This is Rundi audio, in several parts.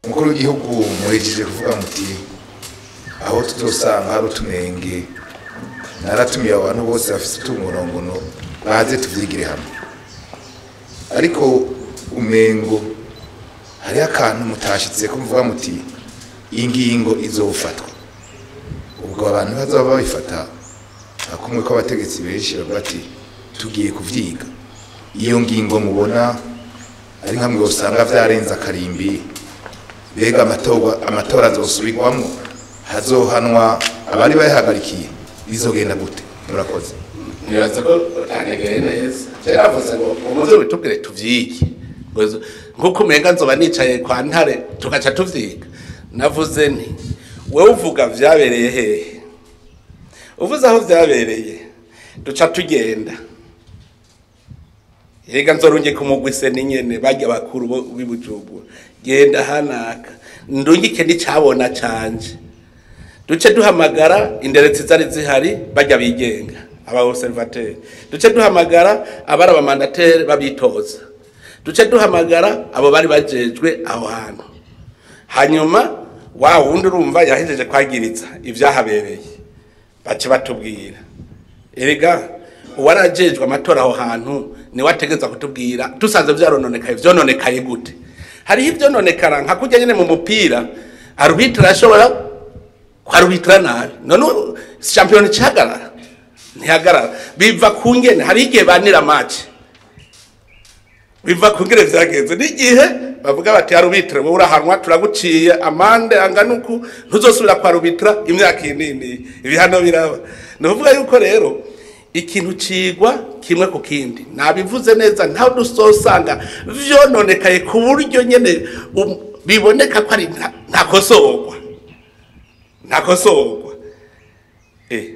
umukuru w'igihugu muhejeje kuvuga muti aho tuzosanga hari utunenge naratumiye abantu bose bafite utumurongono baze tuvyigire hamwe ariko umengo hari akantu mutashitse ko mvuga muti ingingo izofatwa ubwo abantu bazoba babifata akumwe ko abategetsi benshi bavuga ati tugiye kuvyiga iyo ngingo mubona ari nkamwe usanga vyarenza akarimbi bega amatora azosubirwamwo hazohanwa abari bayihagarikiye bizogenda gute murakoze nibaza ko utanegeye neza cyaravuze ngo umuzo bitubwire tuvyige nkuko umenga nzoba nicaye kwa Ntare tugaca tuvyiga navuze nti wewe uvuga vyabereye hehe uvuze aho vyabereye duca tugenda yega nzorunge kumugwise ninyene bajya bakuru b'ibujumbura genda hanaka ndungike nicabona canje duce duhamagara inderetsi zari zihari bajya bigenga aba observateur duce duhamagara abara abamandateri babitoza duce duhamagara abo bari bajejwe aho hantu hanyuma wa wundi urumva yahejeje kwagiritsa ivyahabereye bace batubwira erega uwarajejwe amatora aho hantu ni wategeza kutubwira tusanze vyononekaye gute hari ivyo nonekara nka kujya nyene mu mupira arbitre ashobora kwarubitra nabi none champion cyagarara ntihagarara biva kungene hari igihe banira match biva kungere vyagenze n'igihe bavuga bati arbitre we urahanwa turaguciye amande anganuku ntuzosubira kwarubitra imyaka inini ibihano biraba novuga yuko rero ikintu cigwa kimwe ku kindi nabivuze neza ntaho dusosanga vyononekaye ku buryo nyene biboneka ko ari ntakosorwa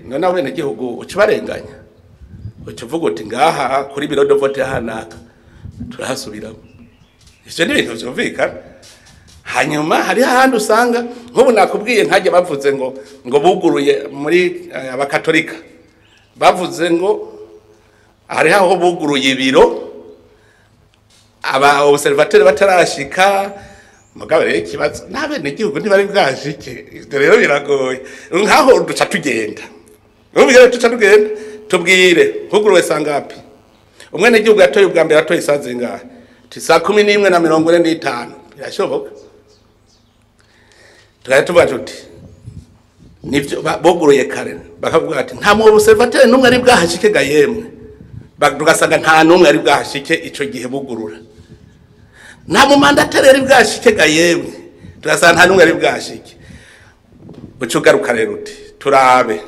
none abene gihugu ucibarenganya ucivuga uti ngaha kuri biro de vote hanaka turahasubiramo ivyo ni ibintu vyumvikana hanyuma hari ahandi usanga nk'ubu nakubwiye ntajya bavuze ngo buguruye muri abakatolika bavuze ngo hari aho buguruye ibiro aba observateur batarashika mugabo rero ikibazo nabene gihugu ntibari bwashike rero biragoye nkaho duca tugenda ubwire tuca tugenda tubwire buguruwe sangapi umwene gihugu yatoye ubwa mbere atoye isazi ngahe tisa 11:45 birashoboka tuba tuti nivyo boguruye kare bakavuga ati nta mu observateur numwe ari bwahashike ga yemwe bagasanga nta numwe ari bwahashike ico gihe bugurura nta mu mandateri ari bwashike ga yemwe tugasanga nta numwe ari bwashike bucugaruka rero uti turabe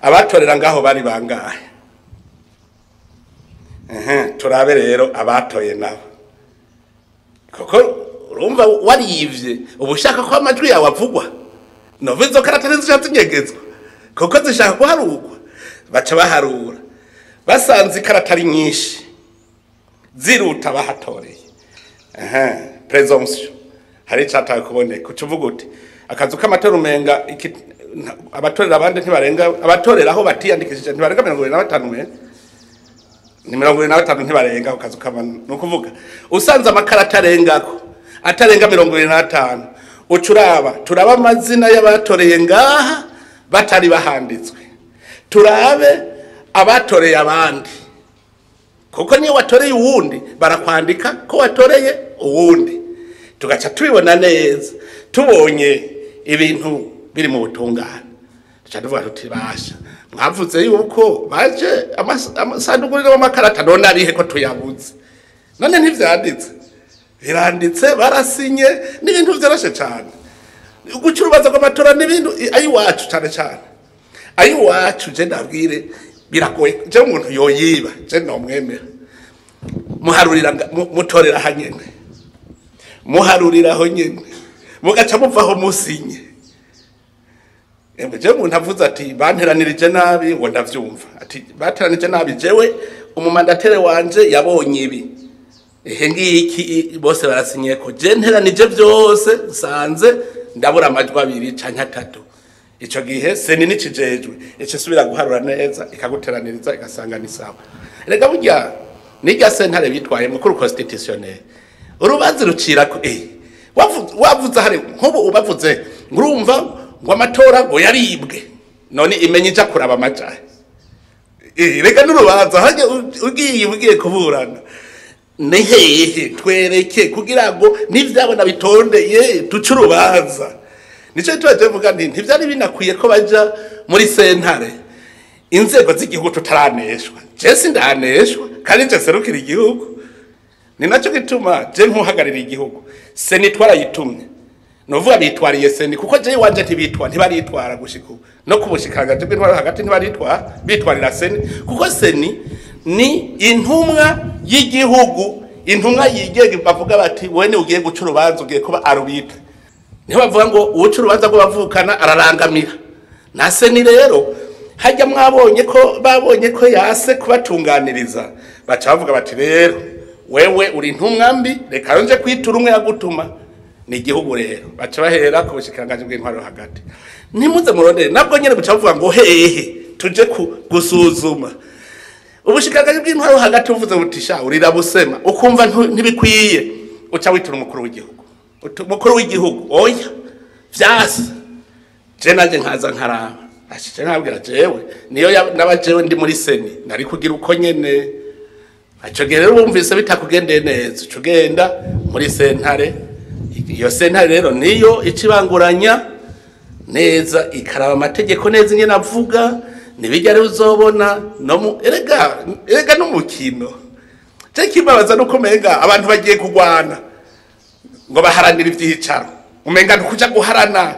abatorera ngaho bari bangahe turabe rero abatoye nabo koko urumva warivye ubushaka ko amajwi yawe avugwa novizo karatari zishatunyegezwa koko zishaka kuharugwa baca baharura basanze karatari nyinshi ziruta bahatoreye presumption hari cyataye kuboneka ucuvuga uti akazu k'amatora umenga abatorera abandi ntibarenga abatorera aho batiyandikishije ntibarenga 25 ni 25 ntibarenga akazu k'abantu nukuvuga usanze amakarata arengako atarenga 25 turaba amazina y'abatoreye ngaha batari bahanditswe turabe abatoreye abandi kuko niyo watoreye uwundi barakwandika ko watoreye uwundi tugaca tubibona neza tubonye ibintu biri mu butungane tuca tuvuga tuti basha mwavuze yuko baje amasanduku y'amakarata none arihe ko tuyabuze none ntivyanditse biranditse barasinye n'ibintu vyarashe cyane gucurubaza kw'amatora n'ibintu ayiwacu cyane ayiwacu je ndabwire biragoye je umuntu yoyiba je nomwemera muharurira mutorera hanyene muharurira ho nyene mugaca muvaho musinye je umuntu avuze ati banteranirije nabi ngo ndavyumva ati bateranije nabi jewe umumandatere wanje yabonye ibi ngiki bose barasinye ko je nteranije byose nsanze ndabura amajwi abiri canke atatu ico gihe seni nicijejwe ico subira guharura neza ikaguteraniriza igasanga ni sawa rega burya nijya sentare bitwaye mukuru constitutionnel urubanza rucira ko wavuze hari nk'ubu ubavuze ngurumva ngo amatora ngo yaribwe none imenye ija kuraba amajahe reka n'urubanza hajya ugiye kuburana ni hehe twereke kugira ngo n'ivyabona bitondeye tuce urubanza nico tuvuga ntivyari binakwiye ko baja muri sentare inzego z'igihugu tutaraneshwa je sindaneshwa kandi nje serukira igihugu ni naco gituma je nkuhagarira igihugu seni twarayitumye novuga bitwariye seni kuko je wanje ntibaritwara gushika no kubushikanga je bw'intwaro hagati bitwarira seni kuko seni ni intumwa y'igihugu intumwa yigege bavuga bati wene ugiye guca urubanza ugiye kuba arubita niho bavuga ngo uwuca urubanza rwo bavukana ararangamira na seni rero hajya babonye ko yase kubatunganiriza baca bavuga bati rero wewe uri intumwa mbi reka nje kwitura umwe yagutuma ni igihugu rero baca bahera ku bushikiranganje bw'intwaro hagati nimuze murondere nabwo nyene buca bavuga ngo hehe tuje gusuzuma ubushikiranganje bw'intwaro hagati uvuze butisha urira busema ukumva ntibikwiye uca witura umukuru w'igihugu oya vyase je naje nkaza nkaraba ashije nkabwira jewe niyo nabajewe ndi muri seni nari kugira uko nyene acogere bumvise bitakugendeye neza ucugenda muri sentare iyo sentare rero niyo icibanguranya neza ikaraba amategeko neza nyene avuga nibijya rero uzobona no erega n'umukino je kibabaza nuko umenga abantu bagiye kugwana ngo baharanira ivyicaro umenga ntukuja guharana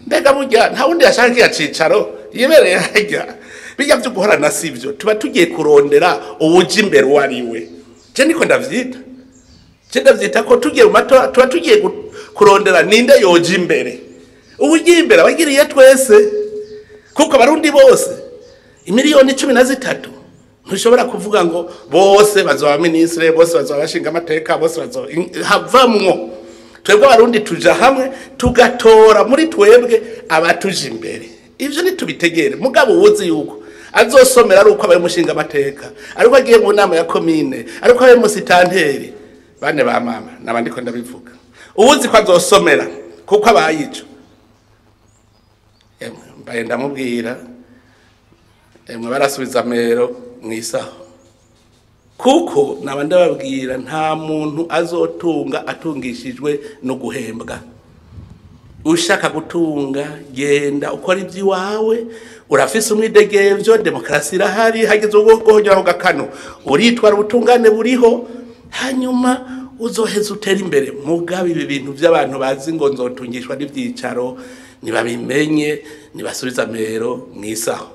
mbega burya nta wundi yashaka yacicaro yibereye hajya bijya byo guharana sivyo tuba tugiye kurondera ubuji imbere wariwe je niko ndavyita ko tugiye mu matora tuba tugiye kurondera ninde yoje imbere ubuji imbere abagiriye twese kuko barundi bose imiliyoni 13 ntushobora kuvuga ngo bose bazoba ministre bose bazoba bashinga amateka bose havamwo twebwe abarundi tuja hamwe tugatora muri twebwe abatuje imbere ivyo nitubitegere mugabo uzi yuko azosomera ari uko abaye mushinga amateka ariko agiye mu nama ya komine ariko abaye musitanteri bane ba mama nabandi ko ndabivuga ubuzi ko azosomera kuko abayico mbaye ndamubwira barasubiza mero mwisaho kuko nabandi babwira nta muntu azotunga atungishijwe no guhembwa ushaka gutunga genda ukora iby'iwawe urafise umwidegevyo demokrasi irahari hageze ubwo guhonyeraho gakano uritwara ubutungane buriho hanyuma uzoheza utera imbere mugabe ibi bintu by'abantu bazi ngo nzotungishwa n'ivyicaro nibabimenye nibasubiza mero mwisaho